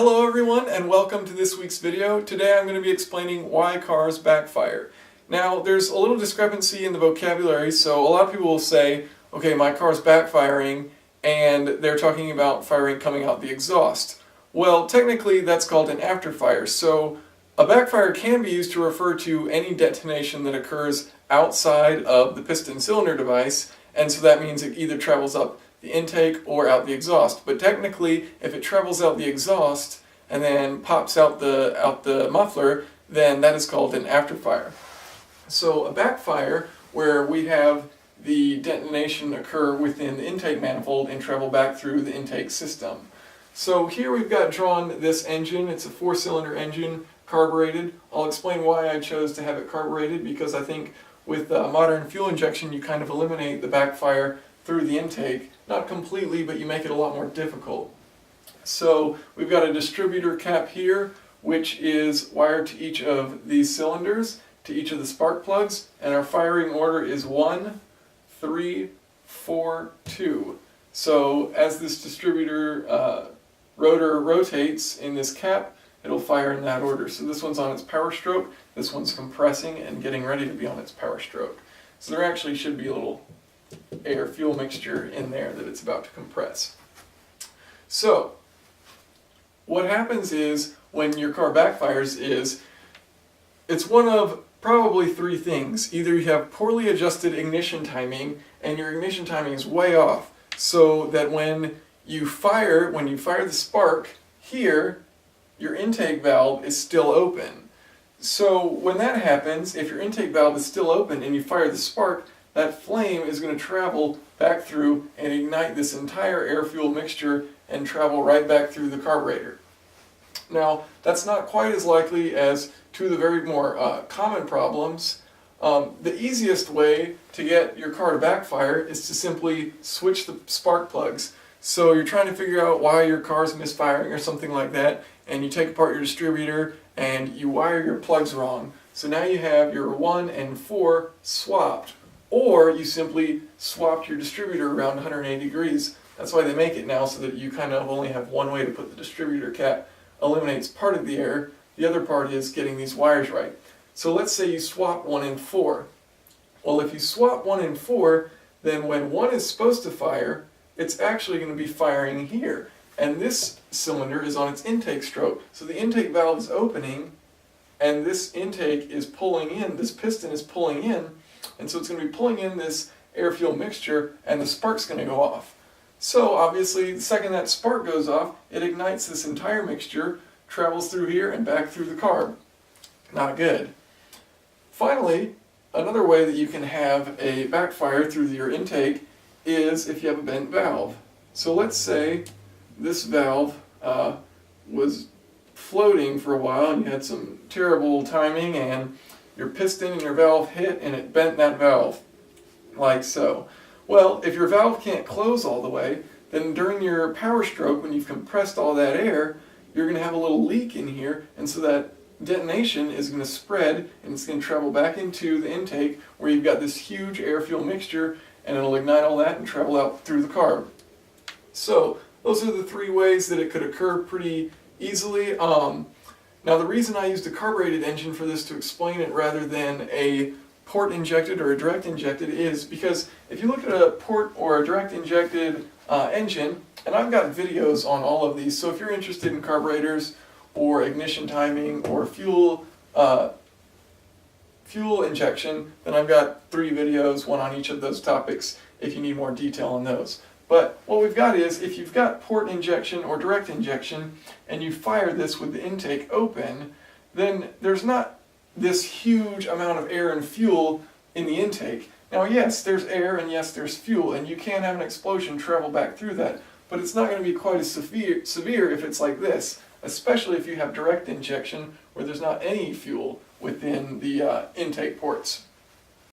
Hello everyone and welcome to this week's video. Today I'm going to be explaining why cars backfire. Now there's a little discrepancy in the vocabulary, so a lot of people will say, okay, my car's backfiring, and they're talking about firing coming out the exhaust. Well, technically that's called an afterfire, so a backfire can be used to refer to any detonation that occurs outside of the piston cylinder device, and so that means it either travels up the intake or out the exhaust. But technically, if it travels out the exhaust and then pops out the muffler, then that is called an afterfire. So a backfire, where we have the detonation occur within the intake manifold and travel back through the intake system. So here we've got drawn this engine. It's a 4-cylinder engine, carbureted. I'll explain why I chose to have it carbureted, because I think with modern fuel injection you kind of eliminate the backfire through the intake. Not completely, but you make it a lot more difficult. So we've got a distributor cap here, which is wired to each of these cylinders, to each of the spark plugs, and our firing order is 1, 3, 4, 2. So as this distributor rotor rotates in this cap, it'll fire in that order. So this one's on its power stroke, this one's compressing and getting ready to be on its power stroke. So there actually should be a little air-fuel mixture in there that it's about to compress. So what happens is when your car backfires is it's one of probably three things. Either you have poorly adjusted ignition timing and your ignition timing is way off, so that when you fire the spark here, your intake valve is still open. So when that happens, if your intake valve is still open and you fire the spark, that flame is going to travel back through and ignite this entire air-fuel mixture and travel right back through the carburetor. Now, that's not quite as likely as two of the very more common problems. The easiest way to get your car to backfire is to simply switch the spark plugs. So you're trying to figure out why your car's misfiring or something like that, and you take apart your distributor and you wire your plugs wrong. So now you have your 1 and 4 swapped. Or you simply swapped your distributor around 180 degrees. That's why they make it now, so that you kind of only have one way to put the distributor cap. Eliminates part of the air. The other part is getting these wires right. So let's say you swap 1 and 4. Well, if you swap 1 and 4, then when 1 is supposed to fire, it's actually going to be firing here. And this cylinder is on its intake stroke. So the intake valve is opening, and this intake is pulling in, this piston is pulling in, and so it's going to be pulling in this air-fuel mixture, and the spark's going to go off. So obviously, the second that spark goes off, it ignites this entire mixture, travels through here and back through the carb. Not good. Finally, another way that you can have a backfire through your intake is if you have a bent valve. So let's say this valve was floating for a while and you had some terrible timing and your piston and your valve hit and it bent that valve, like so. Well, if your valve can't close all the way, then during your power stroke, when you've compressed all that air, you're going to have a little leak in here, and so that detonation is going to spread and it's going to travel back into the intake where you've got this huge air-fuel mixture, and it'll ignite all that and travel out through the carb. So those are the three ways that it could occur pretty easily. Now the reason I used a carbureted engine for this to explain it rather than a port injected or a direct injected is because if you look at a port or a direct injected engine, and I've got videos on all of these, so if you're interested in carburetors or ignition timing or fuel injection, then I've got 3 videos, one on each of those topics if you need more detail on those. But what we've got is, if you've got port injection or direct injection, and you fire this with the intake open, then there's not this huge amount of air and fuel in the intake. Now yes, there's air and yes, there's fuel, and you can have an explosion travel back through that, but it's not going to be quite as severe if it's like this, especially if you have direct injection where there's not any fuel within the intake ports.